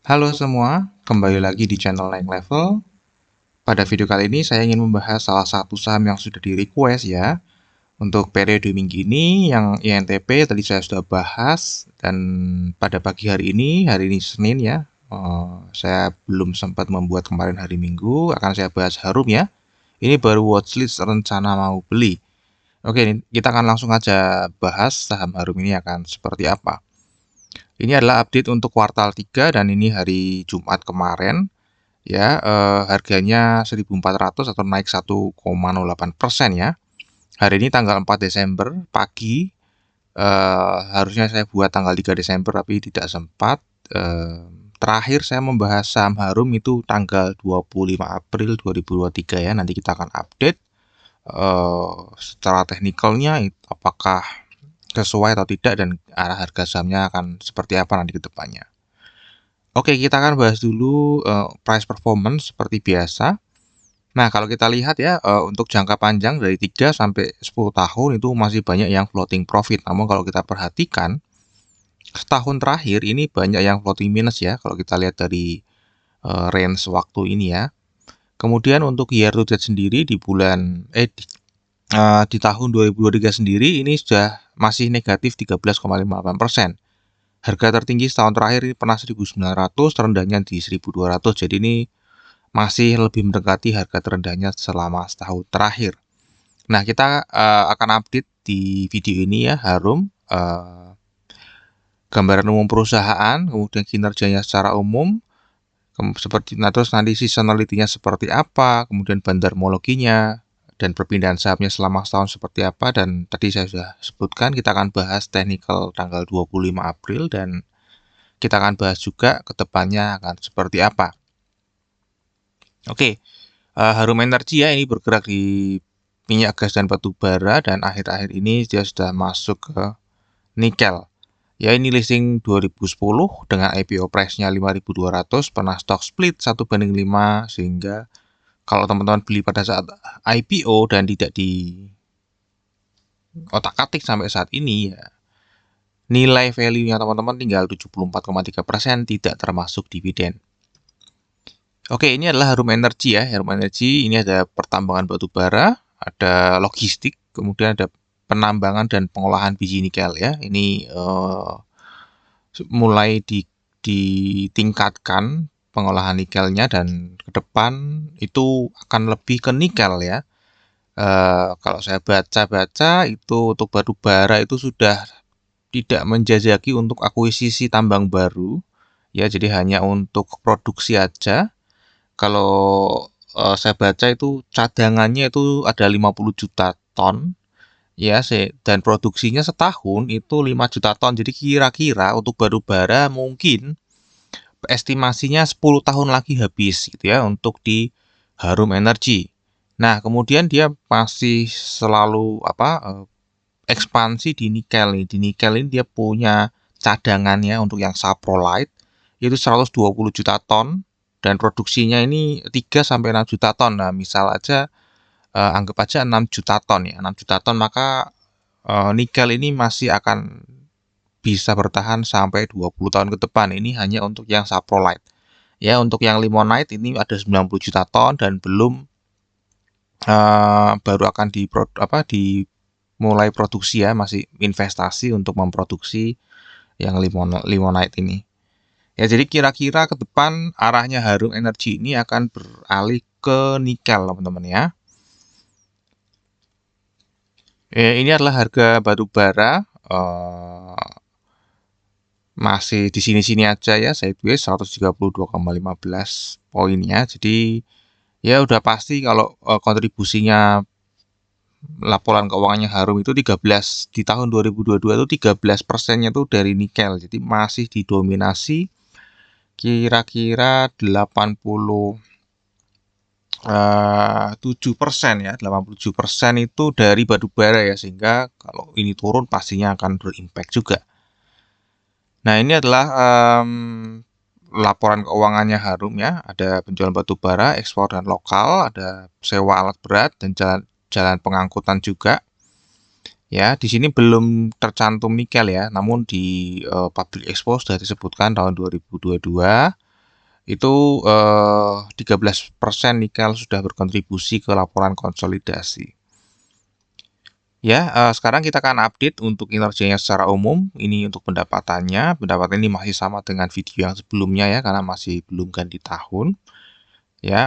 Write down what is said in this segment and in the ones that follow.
Halo semua, kembali lagi di channel Naik Level. Pada video kali ini saya ingin membahas salah satu saham yang sudah di request ya. Untuk periode minggu ini yang INTP tadi saya sudah bahas, dan pada pagi hari ini Senin ya. Saya belum sempat membuat kemarin hari Minggu, akan saya bahas Harum ya. Ini baru watchlist rencana mau beli. Oke, kita akan langsung aja bahas saham Harum ini akan seperti apa. Ini adalah update untuk kuartal 3 dan ini hari Jumat kemarin. Ya, harganya 1.400 atau naik 1,08% ya. Hari ini tanggal 4 Desember pagi, harusnya saya buat tanggal 3 Desember tapi tidak sempat. Terakhir saya membahas saham Harum itu tanggal 25 April 2023 ya. Nanti kita akan update secara teknikalnya apakah sesuai atau tidak dan arah harga sahamnya akan seperti apa nanti ke depannya. Oke, kita akan bahas dulu price performance seperti biasa. Nah, kalau kita lihat ya, untuk jangka panjang dari 3 sampai 10 tahun itu masih banyak yang floating profit. Namun kalau kita perhatikan, setahun terakhir ini banyak yang floating minus ya, kalau kita lihat dari range waktu ini ya. Kemudian untuk year to date sendiri di tahun 2023 sendiri ini sudah masih negatif 13,58%. Harga tertinggi setahun terakhir ini pernah 1.900, terendahnya di 1.200. Jadi ini masih lebih mendekati harga terendahnya selama setahun terakhir. Nah, kita akan update di video ini ya, Harum. Gambaran umum perusahaan, kemudian kinerjanya secara umum, terus nanti seasonality-nya seperti apa, kemudian bandarmologinya, dan perpindahan sahamnya selama setahun seperti apa, dan tadi saya sudah sebutkan, kita akan bahas technical tanggal 25 April, dan kita akan bahas juga ke depannya akan seperti apa. Oke, Harum Energy ya, ini bergerak di minyak gas dan batu bara, dan akhir-akhir ini dia sudah masuk ke nikel. Ya, ini listing 2010 dengan IPO price-nya 5.200, pernah stock split 1:5, sehingga kalau teman-teman beli pada saat IPO dan tidak di otak-atik sampai saat ini ya, nilai value-nya teman-teman tinggal 74,3%, tidak termasuk dividen. Oke, ini adalah Harum Energy ya. Harum Energy ini ada pertambangan batu bara, ada logistik, kemudian ada penambangan dan pengolahan biji nikel ya. Ini mulai ditingkatkan pengolahan nikelnya, dan ke depan itu akan lebih ke nikel ya. Kalau saya baca-baca itu untuk batu bara itu sudah tidak menjajaki untuk akuisisi tambang baru ya, jadi hanya untuk produksi aja. Kalau saya baca itu cadangannya itu ada 50 juta ton ya, dan produksinya setahun itu 5 juta ton. Jadi kira-kira untuk batu bara mungkin estimasinya 10 tahun lagi habis gitu ya untuk di Harum Energy. Nah, kemudian dia masih selalu ekspansi di nikel nih. Di nikel ini dia punya cadangannya untuk yang saprolite itu 120 juta ton, dan produksinya ini 3 sampai 6 juta ton. Nah, misal aja anggap aja 6 juta ton ya. 6 juta ton, maka nikel ini masih akan bisa bertahan sampai 20 tahun ke depan. Ini hanya untuk yang saprolite. Ya, untuk yang limonite ini ada 90 juta ton dan belum baru akan dimulai produksi ya, masih investasi untuk memproduksi yang limonite ini. Ya, jadi kira-kira ke depan arahnya Harum Energy ini akan beralih ke nikel, teman-teman ya. Ini adalah harga batu bara, masih di sini-sini aja ya, sideways 132,15 poinnya. Jadi ya udah pasti kalau kontribusinya laporan keuangannya Harum itu 13 di tahun 2022 itu 13%-nya tuh dari nikel. Jadi masih didominasi kira-kira 87% ya, 87% itu dari batu bara ya, sehingga kalau ini turun pastinya akan berimpact juga. Nah, ini adalah laporan keuangannya Harum ya, ada penjualan batu bara, ekspor dan lokal, ada sewa alat berat dan jalan pengangkutan juga. Ya, di sini belum tercantum nikel ya, namun di Public Expo sudah disebutkan tahun 2022 itu 13% nikel sudah berkontribusi ke laporan konsolidasi. Ya, sekarang kita akan update untuk kinerjanya secara umum. Ini untuk pendapatannya. Pendapatan ini masih sama dengan video yang sebelumnya ya, karena masih belum ganti tahun. Ya,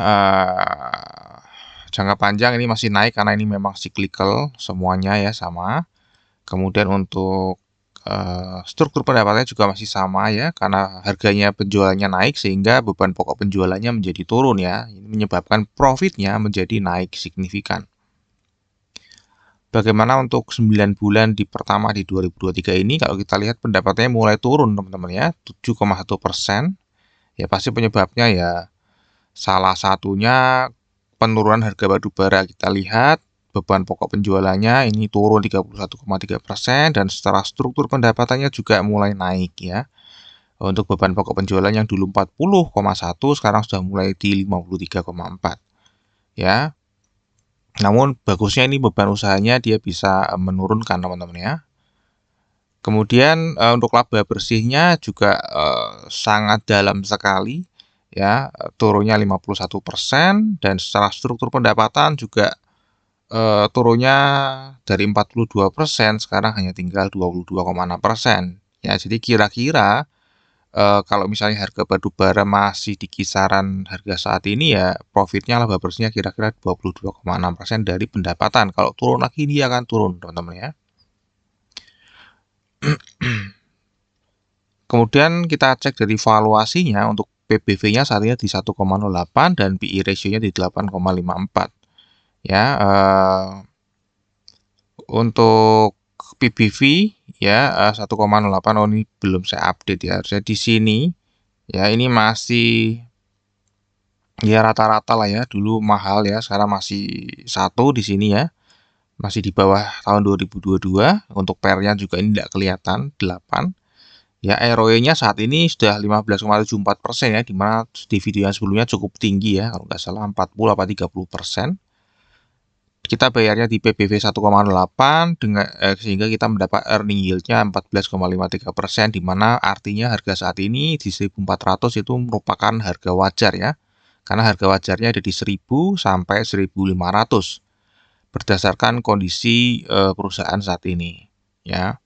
jangka panjang ini masih naik karena ini memang cyclical semuanya ya sama. Kemudian untuk struktur pendapatannya juga masih sama ya, karena harganya penjualannya naik sehingga beban pokok penjualannya menjadi turun ya. Ini menyebabkan profitnya menjadi naik signifikan. Bagaimana untuk 9 bulan pertama di 2023 ini, kalau kita lihat pendapatannya mulai turun teman-teman ya, 7,1%. Ya pasti penyebabnya ya salah satunya penurunan harga batu bara. Kita lihat beban pokok penjualannya ini turun 31,3% dan secara struktur pendapatannya juga mulai naik ya. Untuk beban pokok penjualan yang dulu 40,1 sekarang sudah mulai di 53,4 ya. Namun bagusnya ini beban usahanya dia bisa menurunkan teman-teman ya. Kemudian untuk laba bersihnya juga sangat dalam sekali ya, turunnya 51% dan secara struktur pendapatan juga turunnya dari 42% sekarang hanya tinggal 22,6%. Ya, jadi kira-kira kalau misalnya harga batu bara masih di kisaran harga saat ini ya profitnya laba bersihnya kira-kira 22,6% dari pendapatan. Kalau turun lagi dia akan turun teman-teman ya. Kemudian kita cek dari valuasinya untuk PBV-nya saat ini di 1,08 dan PE ratio-nya di 8,54. Ya, untuk PBV ya 1,08. Oh ini belum saya update ya. Harusnya di sini ya ini masih ya rata-rata lah ya. Dulu mahal ya, sekarang masih 1 di sini ya. Masih di bawah tahun 2022. Untuk PER-nya juga ini tidak kelihatan 8. Ya, ROE-nya saat ini sudah 15,74% ya, dimana di video yang sebelumnya cukup tinggi ya, kalau nggak salah 40 apa 30%. Kita bayarnya di PBV 1,08 dengan sehingga kita mendapat earning yield-nya 14,53%, dimana artinya harga saat ini di 1.400 itu merupakan harga wajar ya, karena harga wajarnya ada di 1.000 sampai 1.500 berdasarkan kondisi perusahaan saat ini ya.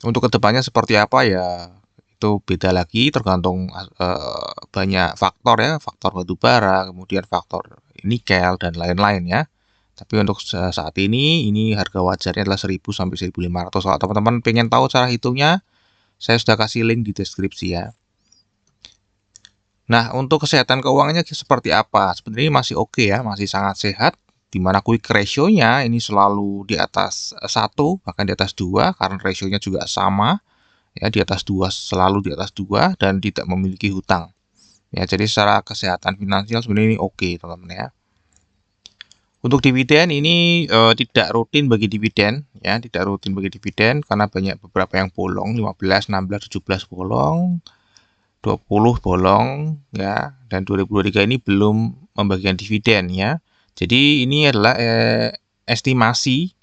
Untuk kedepannya seperti apa ya itu beda lagi tergantung banyak faktor ya, faktor batu bara, kemudian faktor nikel dan lain-lain ya. Tapi untuk saat ini harga wajarnya adalah 1.000 sampai 1.500. Kalau teman-teman pengen tahu cara hitungnya, saya sudah kasih link di deskripsi ya. Nah, untuk kesehatan keuangannya seperti apa? Sebenarnya masih oke ya, masih sangat sehat. Di mana quick ratio-nya ini selalu di atas 1, bahkan di atas 2, karena ratio-nya juga sama. Ya, di atas 2, selalu di atas 2 dan tidak memiliki hutang. Ya, jadi secara kesehatan finansial sebenarnya ini oke, teman-teman ya. Untuk dividen ini tidak rutin bagi dividen ya, tidak rutin bagi dividen karena banyak beberapa yang bolong, 15, 16, 17 bolong, 20 bolong ya, dan 2023 ini belum membagikan dividen ya. Jadi ini adalah estimasi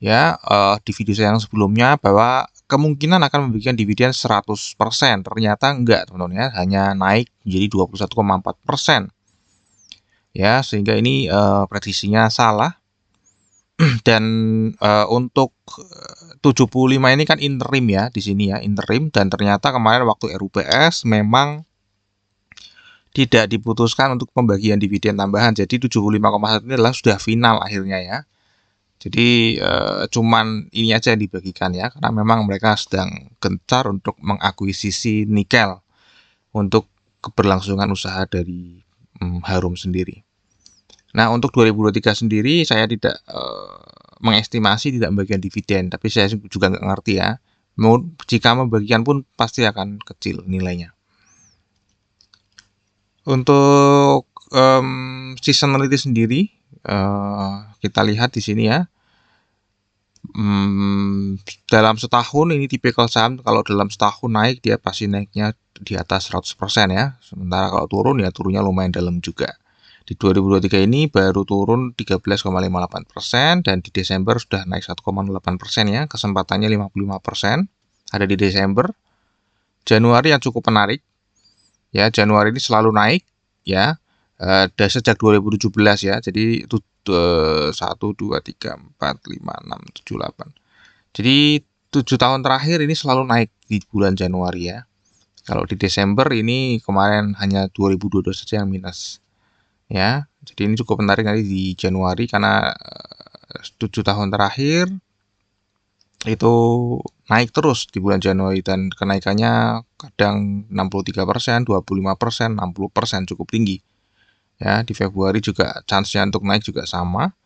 ya di video saya yang sebelumnya bahwa kemungkinan akan membagikan dividen 100%. Ternyata enggak, teman-teman ya, hanya naik menjadi 21,4%. Ya, sehingga ini prediksinya salah. Dan untuk 75 ini kan interim ya di sini ya, interim, dan ternyata kemarin waktu RUPS memang tidak diputuskan untuk pembagian dividen tambahan. Jadi 75,1 ini adalah sudah final akhirnya ya. Jadi cuman ini aja yang dibagikan ya, karena memang mereka sedang gencar untuk mengakuisisi nikel untuk keberlangsungan usaha dari Harum sendiri. Nah, untuk 2023 sendiri saya tidak mengestimasi tidak membagikan dividen, tapi saya juga nggak ngerti ya. Jika membagikan pun pasti akan kecil nilainya. Untuk seasonality sendiri kita lihat di sini ya. Dalam setahun ini tipikal saham kalau dalam setahun naik dia pasti naiknya di atas 100% ya. Sementara kalau turun ya turunnya lumayan dalam juga. Di 2023 ini baru turun 13,58% dan di Desember sudah naik 1,08% ya. Kesempatannya 55% ada di Desember. Januari yang cukup menarik. Ya, Januari ini selalu naik ya. Dari sejak 2017 ya. Jadi itu 1 2 3 4 5 6 7 8. Jadi 7 tahun terakhir ini selalu naik di bulan Januari ya. Kalau di Desember ini kemarin hanya 2022 saja yang minus. Ya. Jadi ini cukup menarik nanti di Januari karena 7 tahun terakhir itu naik terus di bulan Januari dan kenaikannya kadang 63%, 25%, 60% cukup tinggi. Ya, di Februari juga chance-nya untuk naik juga sama.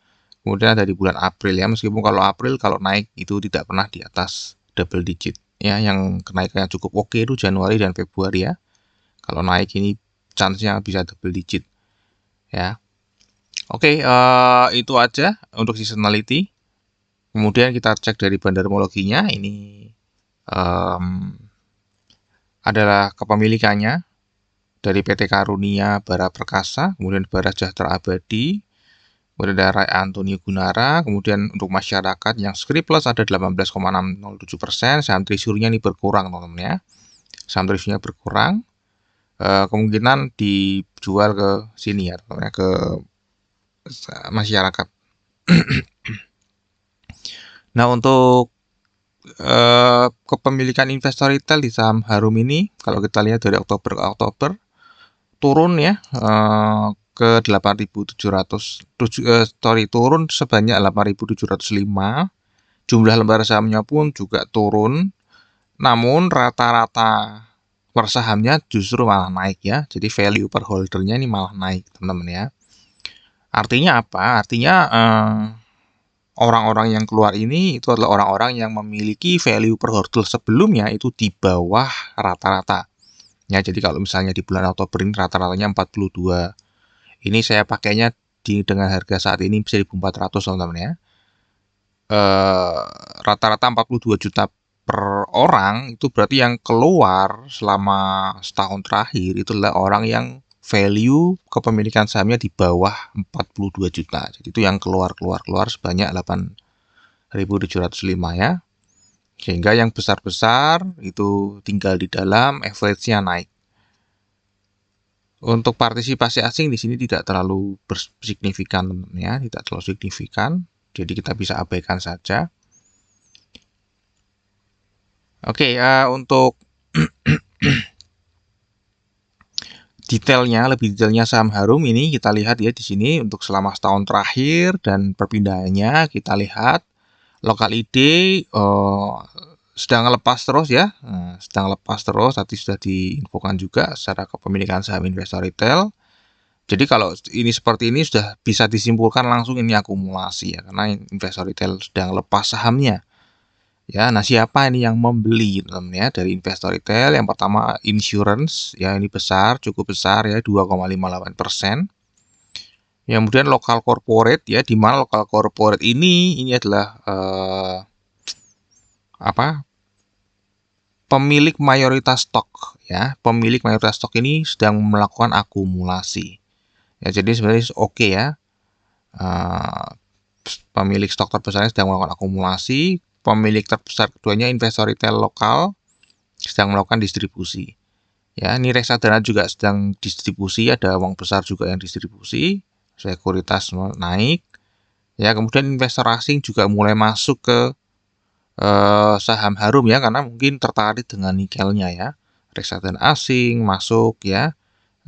Kemudian ada di bulan April ya, meskipun kalau April kalau naik itu tidak pernah di atas double digit. Ya, yang kenaikannya cukup oke itu Januari dan Februari ya. Kalau naik ini chance-nya bisa double digit. Ya. Oke, itu aja untuk seasonality. Kemudian kita cek dari bandarmologinya, ini adalah kepemilikannya dari PT Karunia Bara Perkasa, kemudian Bara Sejahtera Abadi, kemudian ada Rai Antonio Gunara, kemudian untuk masyarakat yang surplus ada 18,607%, saham treasury-nya ini berkurang teman-teman ya. Saham treasury-nya berkurang, kemungkinan dijual ke sini ya teman-teman ya, ke masyarakat. Nah, untuk kepemilikan investor retail di saham Harum ini, kalau kita lihat dari Oktober ke Oktober, turun ya ke 8.700, turun sebanyak 8.705. Jumlah lembar sahamnya pun juga turun, namun rata-rata per sahamnya justru malah naik ya. Jadi value per holdernya ini malah naik teman-teman ya. Artinya apa? Artinya orang-orang yang keluar ini itu adalah orang-orang yang memiliki value per holder sebelumnya itu di bawah rata-rata. Ya, jadi kalau misalnya di bulan Oktober ini rata-ratanya 42. Ini saya pakainya dengan harga saat ini bisa 1.400 teman-teman ya. Rata-rata 42 juta per orang, itu berarti yang keluar selama setahun terakhir itu adalah orang yang value kepemilikan sahamnya di bawah 42 juta. Jadi itu yang keluar sebanyak 8.705 ya. Sehingga yang besar-besar itu tinggal di dalam, average-nya naik. Untuk partisipasi asing di sini tidak terlalu signifikan ya, tidak terlalu signifikan. Jadi kita bisa abaikan saja. Oke, untuk lebih detailnya saham Harum ini kita lihat ya di sini untuk selama setahun terakhir dan perpindahannya kita lihat lokal ID sedang lepas terus ya, sedang lepas terus. Tadi sudah diinfokan juga secara kepemilikan saham investor retail. Jadi kalau ini seperti ini sudah bisa disimpulkan langsung ini akumulasi ya, karena investor retail sedang lepas sahamnya. Ya, nah siapa ini yang membeli teman ya dari investor retail? Yang pertama insurance ya, ini besar, cukup besar ya 2,58%. Kemudian lokal corporate ya, di mana lokal corporate ini adalah pemilik mayoritas stok ya. Pemilik mayoritas stok ini sedang melakukan akumulasi. Ya, jadi sebenarnya oke ya. Pemilik stok terbesarnya sedang melakukan akumulasi. Pemilik terbesar keduanya investor retail lokal sedang melakukan distribusi. Ya, ini reksadana juga sedang distribusi, ada uang besar juga yang distribusi, sekuritas naik. Ya, kemudian investor asing juga mulai masuk ke saham Harum ya, karena mungkin tertarik dengan nikelnya ya. Reksadana asing masuk ya,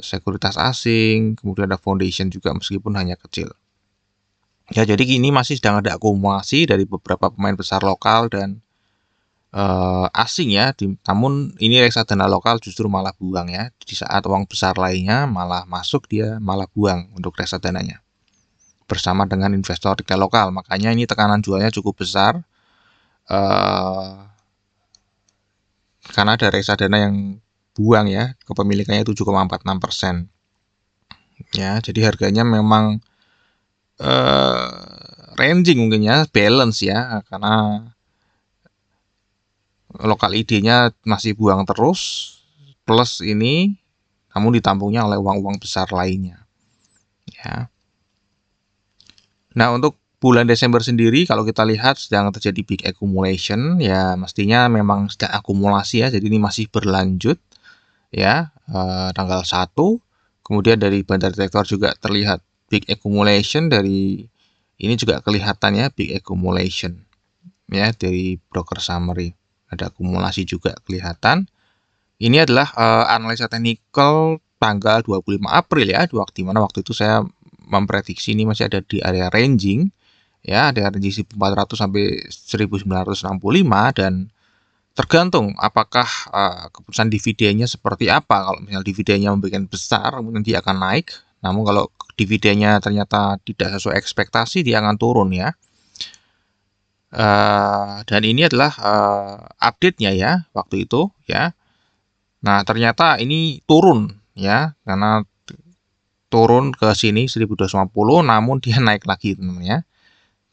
sekuritas asing, kemudian ada foundation juga meskipun hanya kecil. Ya, jadi ini masih sedang ada akumulasi dari beberapa pemain besar lokal dan asing ya. Namun ini reksadana lokal justru malah buang ya. Di saat uang besar lainnya malah masuk, dia malah buang untuk reksadananya. Bersama dengan investor retail lokal. Makanya ini tekanan jualnya cukup besar. Karena ada reksadana yang buang ya. Kepemilikannya 7,46%. Ya, jadi harganya memang ranging mungkin ya, balance ya, karena lokal ID-nya masih buang terus, plus ini, namun ditampungnya oleh uang-uang besar lainnya. Ya. Nah, untuk bulan Desember sendiri, kalau kita lihat sedang terjadi big accumulation, ya mestinya memang sedang akumulasi ya, jadi ini masih berlanjut, ya, tanggal 1, Kemudian dari Bandar Detektor juga terlihat big accumulation, dari ini juga kelihatan ya big accumulation ya dari broker summary. Ada akumulasi juga kelihatan. Ini adalah analisa teknikal tanggal 25 April ya, di mana waktu itu saya memprediksi ini masih ada di area ranging ya, ada ranging 1400 sampai 1965, dan tergantung apakah keputusan dividennya seperti apa. Kalau misalnya dividennya membuat besar, kemudian dia akan naik. Namun kalau dividennya ternyata tidak sesuai ekspektasi, dia akan turun ya. Dan ini adalah update-nya ya waktu itu ya. Nah, ternyata ini turun ya, karena turun ke sini 1250, namun dia naik lagi teman-teman ya.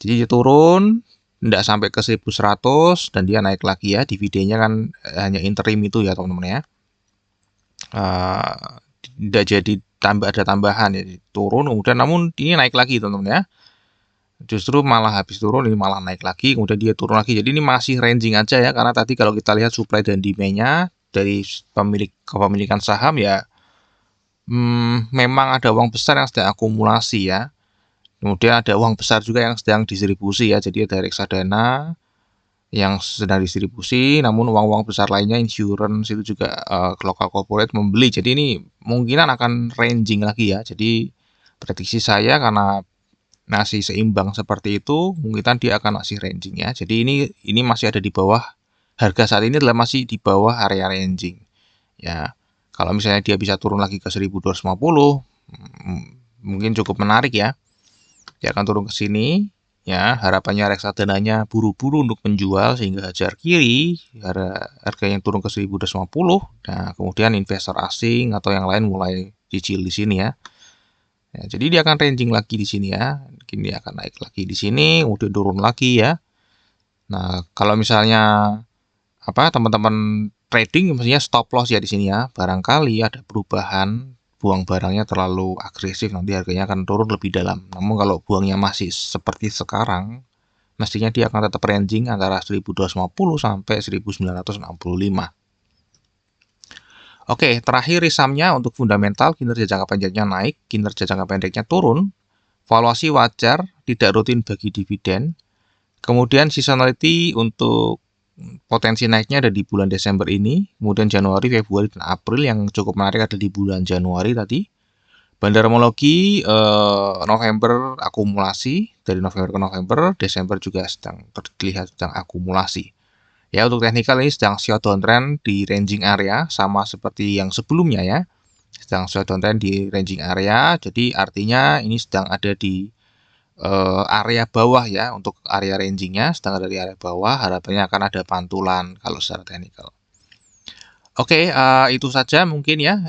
Jadi dia turun, tidak sampai ke 1100, dan dia naik lagi ya. Dividennya kan hanya interim itu ya teman-teman ya. Tidak jadi ada tambahan ya, turun kemudian, namun ini naik lagi teman-teman ya. Justru malah habis turun ini malah naik lagi, kemudian dia turun lagi. Jadi ini masih ranging aja ya, karena tadi kalau kita lihat supply dan demand-nya dari kepemilikan saham ya, memang ada uang besar yang sedang akumulasi ya. Kemudian ada uang besar juga yang sedang distribusi ya. Jadi ada reksadana yang sedang distribusi, namun uang-uang besar lainnya, insurance itu juga local corporate membeli. Jadi ini mungkinan akan ranging lagi ya. Jadi prediksi saya karena masih seimbang seperti itu, mungkin dia akan masih ranging ya. Jadi ini masih ada di bawah, harga saat ini adalah masih di bawah area ranging ya. Kalau misalnya dia bisa turun lagi ke 1250, mungkin cukup menarik ya. Dia akan turun ke sini ya. Harapannya reksadananya buru-buru untuk menjual sehingga hajar kiri, harga yang turun ke 1250. Nah, kemudian investor asing atau yang lain mulai cicil di sini ya. Ya, jadi dia akan ranging lagi di sini ya. Mungkin dia akan naik lagi di sini, kemudian turun lagi ya. Nah, kalau misalnya teman-teman trading, mestinya stop loss ya di sini ya. Barangkali ada perubahan, buang barangnya terlalu agresif, nanti harganya akan turun lebih dalam. Namun kalau buangnya masih seperti sekarang, mestinya dia akan tetap ranging antara 1250 sampai 1965. Oke, terakhir risamnya untuk fundamental, kinerja jangka panjangnya naik, kinerja jangka pendeknya turun, valuasi wajar, tidak rutin bagi dividen. Kemudian seasonality untuk potensi naiknya ada di bulan Desember ini, kemudian Januari, Februari, dan April. Yang cukup menarik ada di bulan Januari tadi. Bandarmologi November akumulasi, dari November ke November, Desember juga sedang terlihat sedang akumulasi. Ya, untuk teknikal ini sedang short downtrend di ranging area, sama seperti yang sebelumnya ya. Sedang short downtrend di ranging area, jadi artinya ini sedang ada di area bawah ya. Untuk area rangingnya sedang ada di area bawah, harapannya akan ada pantulan kalau secara teknikal. Oke, itu saja mungkin ya.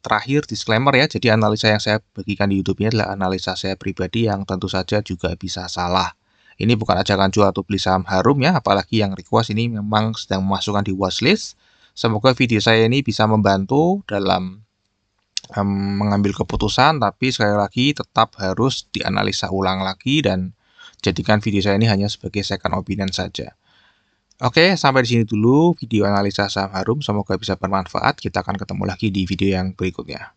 Terakhir disclaimer ya, jadi analisa yang saya bagikan di YouTube ini adalah analisa saya pribadi yang tentu saja juga bisa salah. Ini bukan ajakan jual atau beli saham Harum ya, apalagi yang request ini memang sedang memasukkan di watchlist. Semoga video saya ini bisa membantu dalam mengambil keputusan, tapi sekali lagi tetap harus dianalisa ulang lagi dan jadikan video saya ini hanya sebagai second opinion saja. Oke, sampai di sini dulu video analisa saham Harum. Semoga bisa bermanfaat. Kita akan ketemu lagi di video yang berikutnya.